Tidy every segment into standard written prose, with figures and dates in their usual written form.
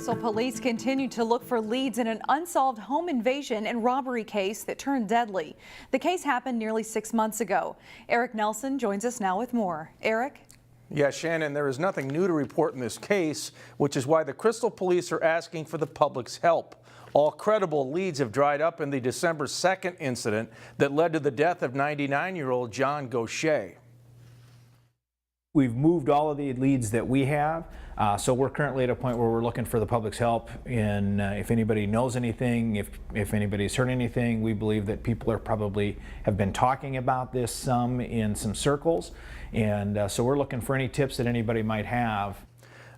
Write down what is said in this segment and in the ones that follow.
Crystal police continue to look for leads in an unsolved home invasion and robbery case that turned deadly. The case happened nearly 6 months ago. Eric Nelson joins us now with more. Eric? Yeah, Shannon, there is nothing new to report in this case, which is why the Crystal police are asking for the public's help. All credible leads have dried up in the December 2nd incident that led to the death of 99-year-old John Gaucher. We've moved all of the leads that we have, so we're currently at a point where we're looking for the public's help in if anybody knows anything, if anybody's heard anything. We believe that people are probably have been talking about this some in some circles, and so we're looking for any tips that anybody might have.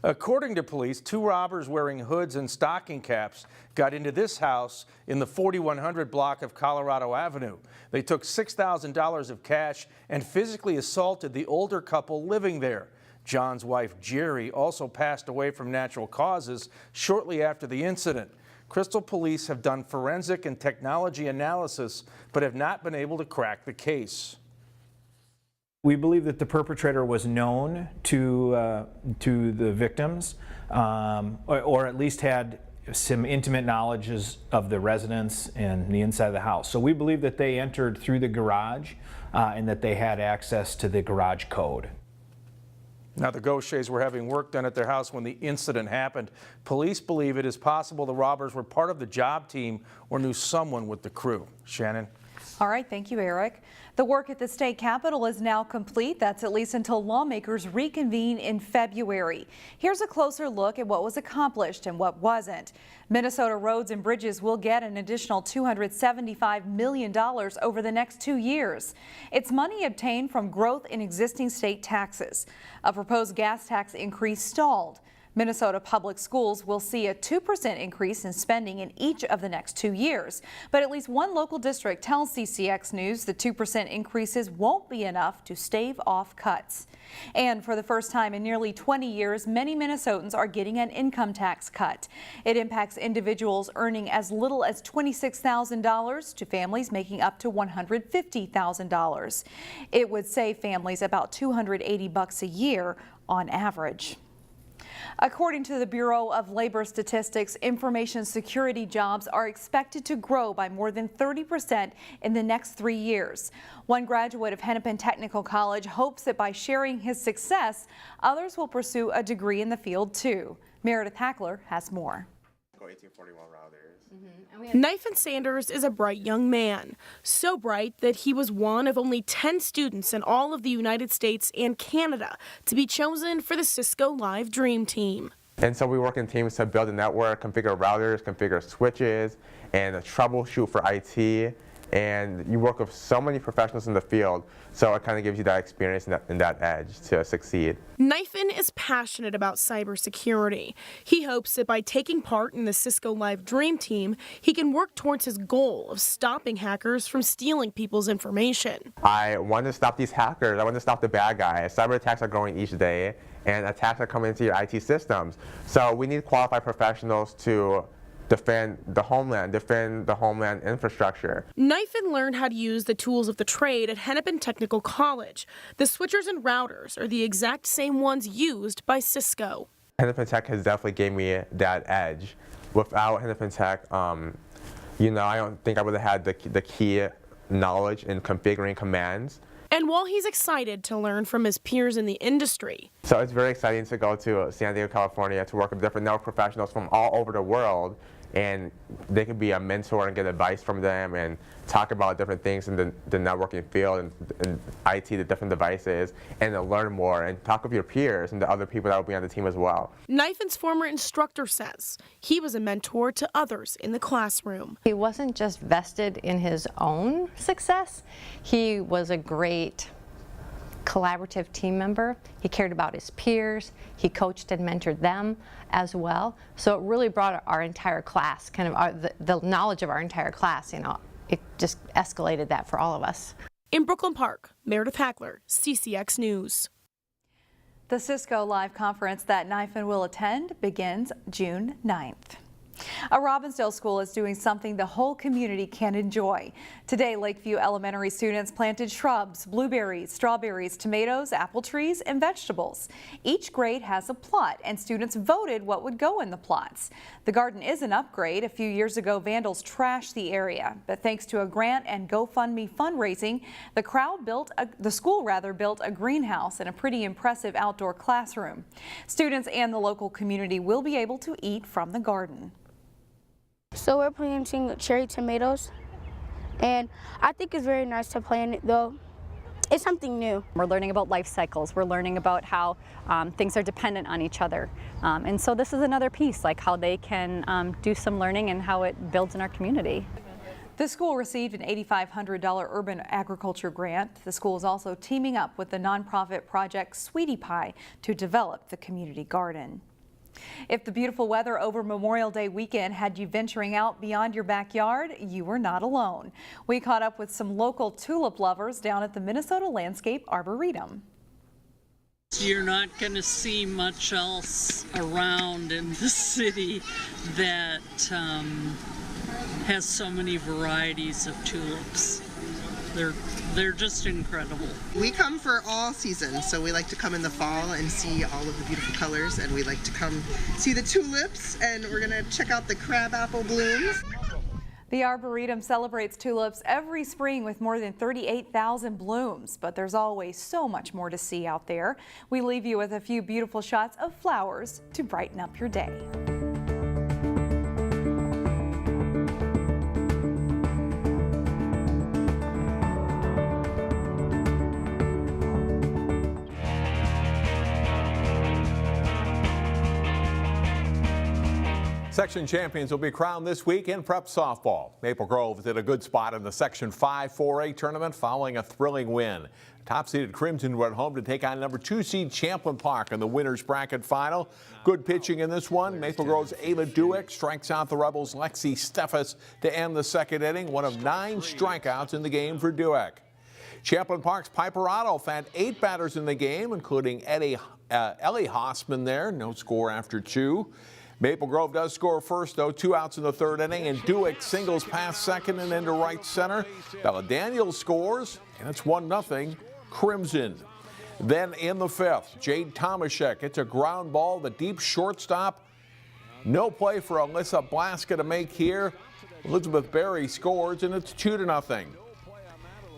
According to police, 2 robbers wearing hoods and stocking caps got into this house in the 4100 block of Colorado Avenue. They took $6,000 of cash and physically assaulted the older couple living there. John's wife, Jerry, also passed away from natural causes shortly after the incident. Crystal police have done forensic and technology analysis, but have not been able to crack the case. We believe that the perpetrator was known to the victims, or at least had some intimate knowledge of the residents and the inside of the house. So we believe that they entered through the garage and that they had access to the garage code. Now, the Gauchers were having work done at their house when the incident happened. Police believe it is possible the robbers were part of the job team or knew someone with the crew. Shannon? All right, thank you, Eric. The work at the state capitol is now complete. That's at least until lawmakers reconvene in February. Here's a closer look at what was accomplished and what wasn't. Minnesota roads and bridges will get an additional $275 million over the next 2 years. It's money obtained from growth in existing state taxes. A proposed gas tax increase stalled. Minnesota public schools will see a 2% increase in spending in each of the next 2 years. But at least one local district tells CCX News the 2% increases won't be enough to stave off cuts. And for the first time in nearly 20 years, many Minnesotans are getting an income tax cut. It impacts individuals earning as little as $26,000 to families making up to $150,000. It would save families about $280 a year on average. According to the Bureau of Labor Statistics, information security jobs are expected to grow by more than 30% in the next 3 years. One graduate of Hennepin Technical College hopes that by sharing his success, others will pursue a degree in the field too. Meredith Hackler has more. 1841 routers. Nathan Sanders is a bright young man, so bright that he was one of only 10 students in all of the United States and Canada to be chosen for the Cisco Live Dream Team. And so we work in teams to build a network, configure routers, configure switches, and troubleshoot for IT. And you work with so many professionals in the field, so it kind of gives you that experience and that edge to succeed. Nathan is passionate about cybersecurity. He hopes that by taking part in the Cisco Live Dream Team, he can work towards his goal of stopping hackers from stealing people's information. I want to stop these hackers. I want to stop the bad guys. Cyber attacks are growing each day, and attacks are coming into your IT systems. So we need qualified professionals to defend the homeland infrastructure. Nathan learned how to use the tools of the trade at Hennepin Technical College. The switchers and routers are the exact same ones used by Cisco. Hennepin Tech has definitely gave me that edge. Without Hennepin Tech, I don't think I would have had the key knowledge in configuring commands. And while he's excited to learn from his peers in the industry. So it's very exciting to go to San Diego, California to work with different network professionals from all over the world, and they can be a mentor and get advice from them and talk about different things in the networking field and IT, the different devices, and to learn more and talk with your peers and the other people that will be on the team as well. Nathan's former instructor says he was a mentor to others in the classroom. He wasn't just vested in his own success, he was a great collaborative team member. He cared about his peers. He coached and mentored them as well. So it really brought our entire class, kind of the knowledge of our entire class, it just escalated that for all of us. In Brooklyn Park, Meredith Hackler, CCX News. The Cisco Live conference that Nathan will attend begins June 9th. A Robbinsdale school is doing something the whole community can enjoy. Today, Lakeview Elementary students planted shrubs, blueberries, strawberries, tomatoes, apple trees, and vegetables. Each grade has a plot, and students voted what would go in the plots. The garden is an upgrade. A few years ago, vandals trashed the area, but thanks to a grant and GoFundMe fundraising, the school built a greenhouse and a pretty impressive outdoor classroom. Students and the local community will be able to eat from the garden. So we're planting cherry tomatoes, and I think it's very nice to plant it, though. It's something new. We're learning about life cycles. We're learning about how things are dependent on each other. And so this is another piece, like how they can do some learning and how it builds in our community. The school received an $8,500 urban agriculture grant. The school is also teaming up with the nonprofit project Sweetie Pie to develop the community garden. If the beautiful weather over Memorial Day weekend had you venturing out beyond your backyard, you were not alone. We caught up with some local tulip lovers down at the Minnesota Landscape Arboretum. You're not going to see much else around in the city that has so many varieties of tulips. They're just incredible. We come for all seasons, so we like to come in the fall and see all of the beautiful colors, and we like to come see the tulips, and we're going to check out the crabapple blooms. The Arboretum celebrates tulips every spring with more than 38,000 blooms, but there's always so much more to see out there. We leave you with a few beautiful shots of flowers to brighten up your day. Section champions will be crowned this week in prep softball. Maple Grove is at a good spot in the Section 5 4A tournament following a thrilling win. Top-seeded Crimson were at home to take on number 2 seed Champlin Park in the winner's bracket final. Good pitching in this one. Maple Grove's Ayla Dueck strikes out the Rebels' Lexi Steffes to end the second inning, one of 9 strikeouts in the game for Dueck. Champlin Park's Piper Otto found 8 batters in the game, including Ellie Hossman there. No score after 2. Maple Grove does score first, though. 2 outs in the third inning, and Dueck singles past second and into right center. Bella Daniels scores, and it's 1-0 Crimson. Then in the 5th, Jade Tomaszek hits a ground ball, the deep shortstop. No play for Alyssa Blaska to make here. Elizabeth Berry scores, and it's 2-0.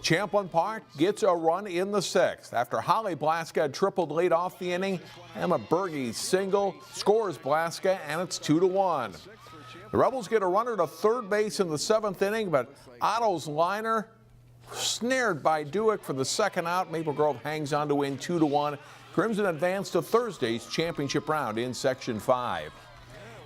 Champlin Park gets a run in the 6th. After Holly Blaska had tripled late off the inning, Emma Berge's single scores Blaska, and it's 2-1. The Rebels get a runner to third base in the 7th inning, but Otto's liner snared by Dueck for the second out. Maple Grove hangs on to win 2-1. Crimson advanced to Thursday's championship round in Section 5.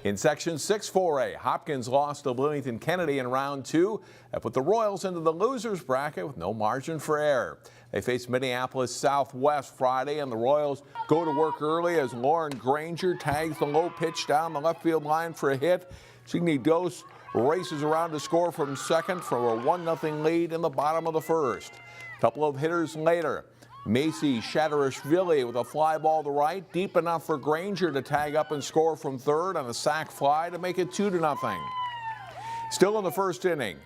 In Section 6 4A, Hopkins lost to Bloomington Kennedy in round 2. That put the Royals into the losers bracket with no margin for error. They face Minneapolis Southwest Friday, and the Royals go to work early as Lauren Granger tags the low pitch down the left field line for a hit. Signe Dos races around to score from second from a 1-0 lead in the bottom of the first. A couple of hitters later, Macy Shadarishvili with a fly ball to right, deep enough for Granger to tag up and score from third on a sac fly to make it 2-0. Still in the first inning,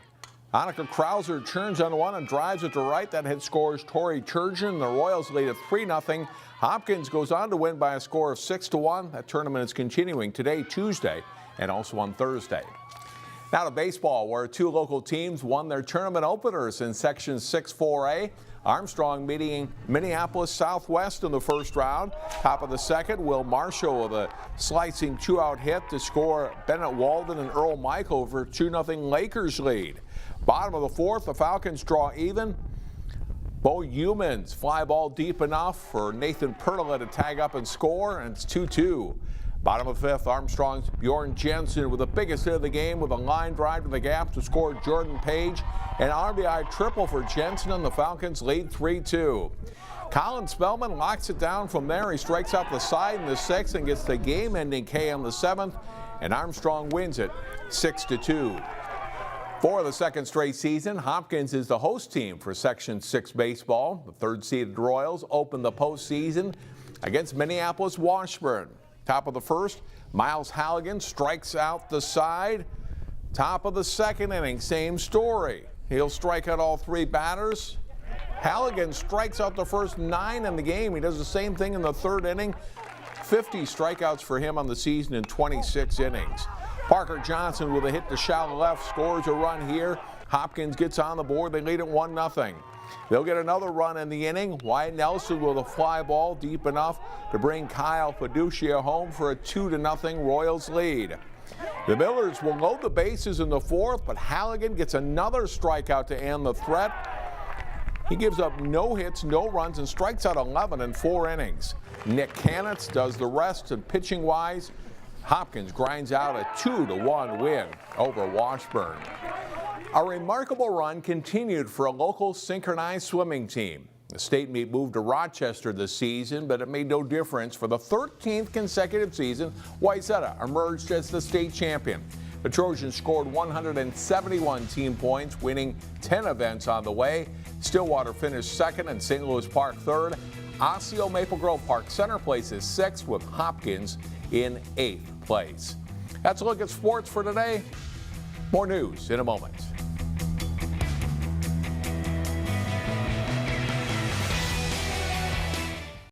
Annika Krauser turns on one and drives it to right. That hit scores Tori Turgeon. The Royals lead at 3-0. Hopkins goes on to win by a score of 6-1. That tournament is continuing today, Tuesday, and also on Thursday. Now to baseball, where 2 local teams won their tournament openers in Section 6 4A. Armstrong meeting Minneapolis Southwest in the first round. Top of the second, Will Marshall with a slicing 2-out hit to score Bennett Walden and Earl Michael for 2-0 Lakers lead. Bottom of the 4th, the Falcons draw even. Bo Humans fly ball deep enough for Nathan Perla to tag up and score, and it's 2-2. Bottom of the 5th, Armstrong's Bjorn Jensen with the biggest hit of the game with a line drive to the gap to score Jordan Page. An RBI triple for Jensen, and the Falcons lead 3-2. Colin Spellman locks it down from there. He strikes out the side in the 6th and gets the game-ending K on the 7th, and Armstrong wins it 6-2. For the second straight season, Hopkins is the host team for Section 6 baseball. The third-seeded Royals open the postseason against Minneapolis Washburn. Top of the first, Miles Halligan strikes out the side. Top of the second inning, same story. He'll strike out all 3 batters. Halligan strikes out the first 9 in the game. He does the same thing in the 3rd inning. 50 strikeouts for him on the season in 26 innings. Parker Johnson with a hit to shallow left scores a run here. Hopkins gets on the board. They lead at 1-0. They'll get another run in the inning. Wyatt Nelson with a fly ball deep enough to bring Kyle Fiducia home for a 2-0 Royals lead. The Millers will load the bases in the 4th, but Halligan gets another strikeout to end the threat. He gives up no hits, no runs, and strikes out 11 in 4 innings. Nick Canitz does the rest, and pitching-wise, Hopkins grinds out a 2-1 win over Washburn. A remarkable run continued for a local synchronized swimming team. The state meet moved to Rochester this season, but it made no difference. For the 13th consecutive season, Wayzata emerged as the state champion. The Trojans scored 171 team points, winning 10 events on the way. Stillwater finished 2nd and St. Louis Park 3rd. Osseo Maple Grove Park Center places 6th with Hopkins in 8th place. That's a look at sports for today. More news in a moment.